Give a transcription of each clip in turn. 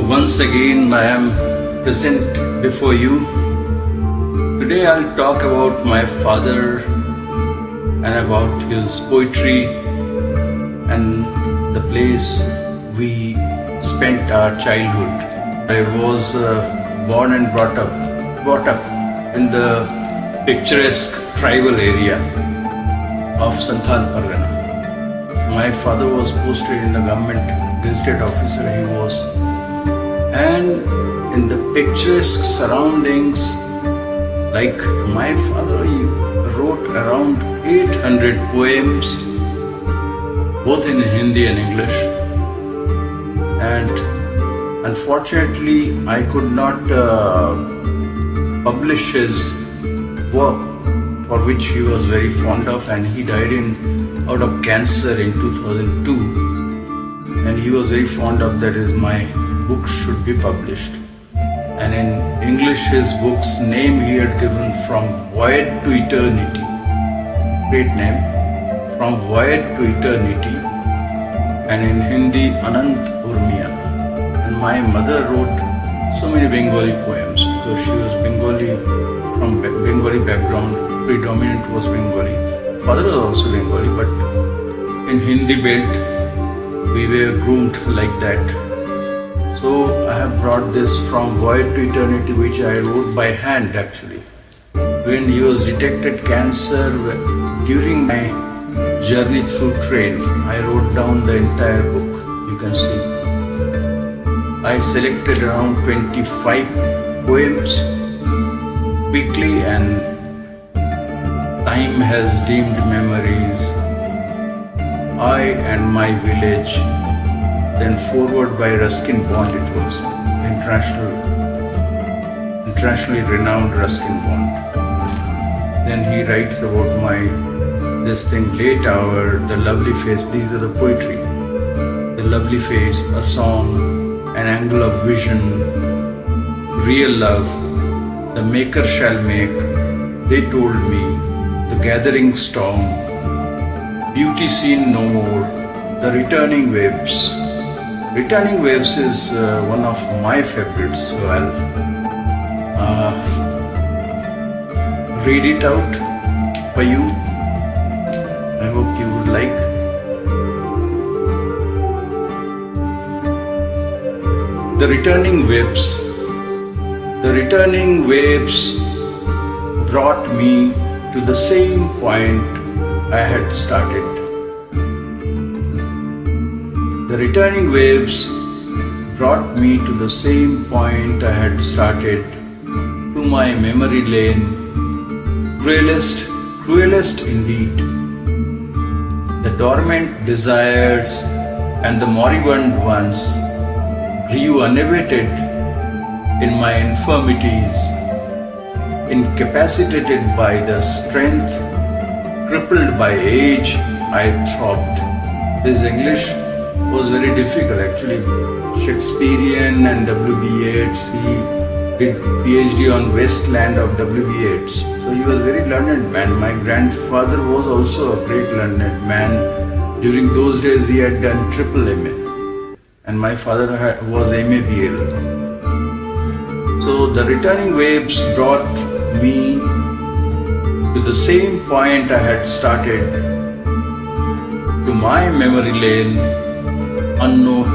Once again, I am present before you. Today, I'll talk about my father and about his poetry and the place we spent our childhood. I was born and brought up in the picturesque tribal area of Santhal Pargana. My father was posted in the government gazetted officer he was, and in the picturesque surroundings, like my father, he wrote around 800 poems, both in Hindi and English, and unfortunately I could not publish his work, for which he was very fond of, and he died out of cancer in 2002, and he was very fond of that my books should be published. And in English, his book's name he had given From Void to Eternity. Great name, From Void to Eternity. And in Hindi, Anant Urmiya. And my mother wrote so many Bengali poems because she was Bengali, from Bengali background, predominant was Bengali. Father was also Bengali, but in Hindi belt, we were groomed like that. So I have brought this From Void to Eternity, which I wrote by hand actually. When he was detected cancer, during my journey through train, I wrote down the entire book, you can see. I selected around 25 poems quickly, and time has dimmed memories. I and my village. Then forward by Ruskin Bond, it was internationally renowned Ruskin Bond. Then he writes about this thing, late hour, the lovely face. These are the poetry. The lovely face, a song, an angle of vision, real love, the maker shall make, they told me, the gathering storm, beauty seen no more, the returning waves. Returning Waves is one of my favorites, so I'll read it out for you. I hope you would like. The returning waves. The returning waves brought me to the same point I had started. The returning waves brought me to the same point I had started, to my memory lane, cruelest indeed. The dormant desires and the moribund ones grew unabated in my infirmities, incapacitated by the strength, crippled by age, I throbbed. His English was very difficult actually. Shakespearean and W.B. Yeats. He did PhD on Westland of W.B. Yeats. So he was a very learned man. My grandfather was also a great learned man. During those days he had done triple MA, and my father was MA BL. So the returning waves brought me to the same point I had started, to my memory lane unknown,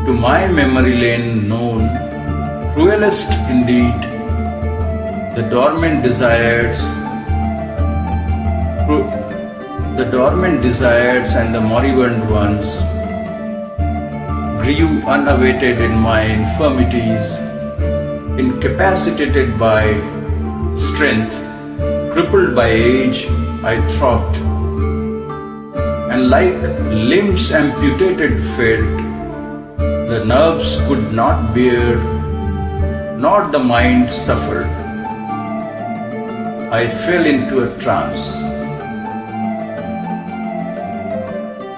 to my memory lane known, cruelest indeed, the dormant desires and the moribund ones grew unabated in my infirmities, incapacitated by strength, crippled by age, I throbbed, and like limbs amputated felt, the nerves could not bear, nor the mind suffered. I fell into a trance.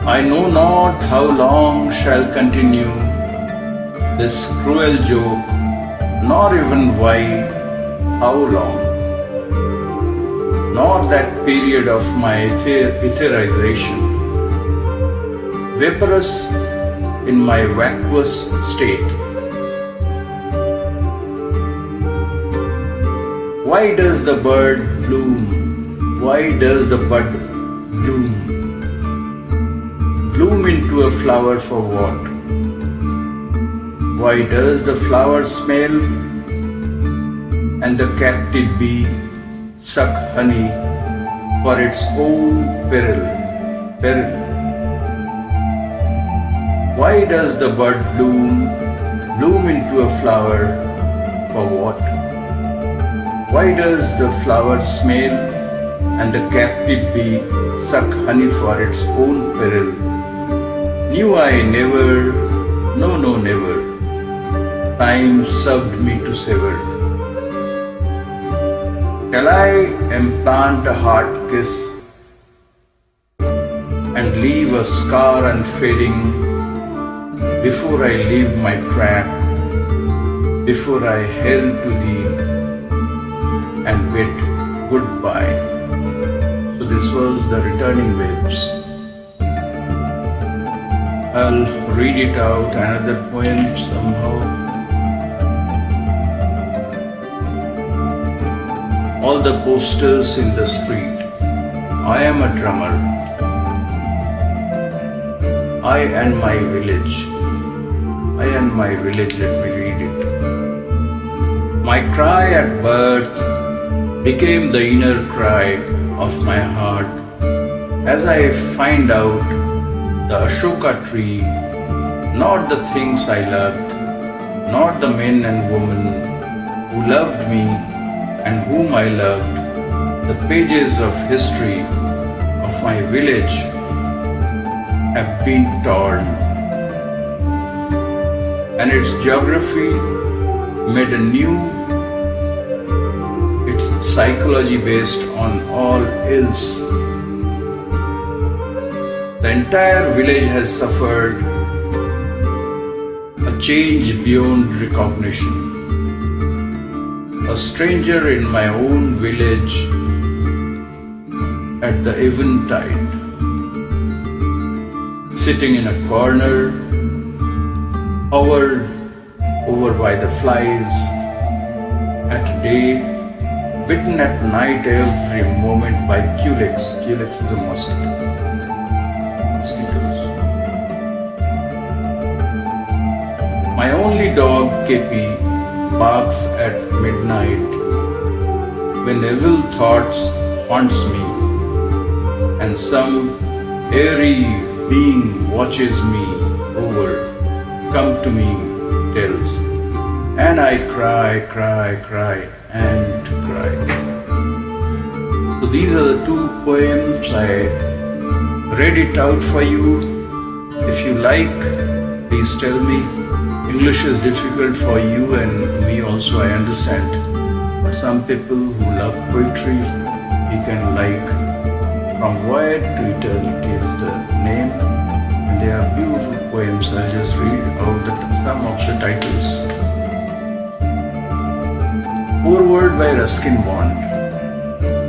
I know not how long shall continue this cruel joke, nor even why, how long, nor that period of my etherization. Vaporous in my vacuous state, Why does the bird bloom? Why does the bud bloom? Bloom into a flower for what? Why does the flower smell and the captive bee suck honey for its own peril? Why does the bud bloom into a flower for what? Why does the flower smell and the captive bee suck honey for its own peril? Knew I never, no, never. Time served me to sever. Shall I implant a heart kiss and leave a scar unfading before I leave my track, before I hail to thee and bid goodbye? So this was The Returning Waves. I'll read it out, another poem somehow. All the posters in the street. I am a drummer. I and my village. I and my village, let me read it. My cry at birth became the inner cry of my heart as I find out the Ashoka tree, not the things I loved, not the men and women who loved me and whom I loved. The pages of history of my village have been torn, and its geography made anew, its psychology based on all else. The entire village has suffered a change beyond recognition. A stranger in my own village at the eventide, sitting in a corner, hovered over by the flies at day, bitten at night every moment by culex. Culex is a mosquitoes. My only dog, Kepi, barks at midnight when evil thoughts haunts me, and some airy being watches me over. Come to me, tells, and I cry and cry. So these are the two poems. I read it out for you. If you like, please tell me. English is difficult for you and me also, I understand. But some people who love poetry, you can like From Void to Eternity is the name. And they are beautiful poems. I'll just read out some of the titles. Foreword by Ruskin Bond.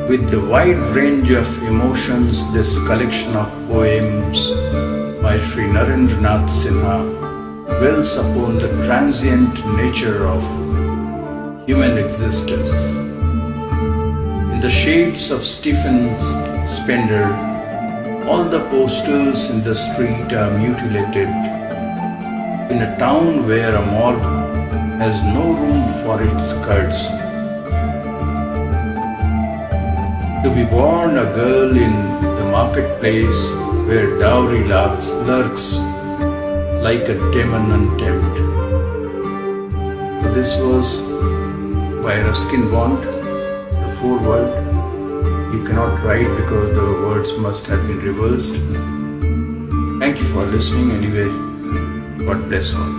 With the wide range of emotions, this collection of poems by Sri N.N.SINHA dwells upon the transient nature of human existence. In the shades of Stephen Spender, all the posters in the street are mutilated. In a town where a morgue has no room for its skirts. To be born a girl in the marketplace where dowry lurks like a demon untamed. So this was by Ruskin Bond, the foreword. You cannot write because the words must have been reversed. Thank you for listening anyway. God bless all.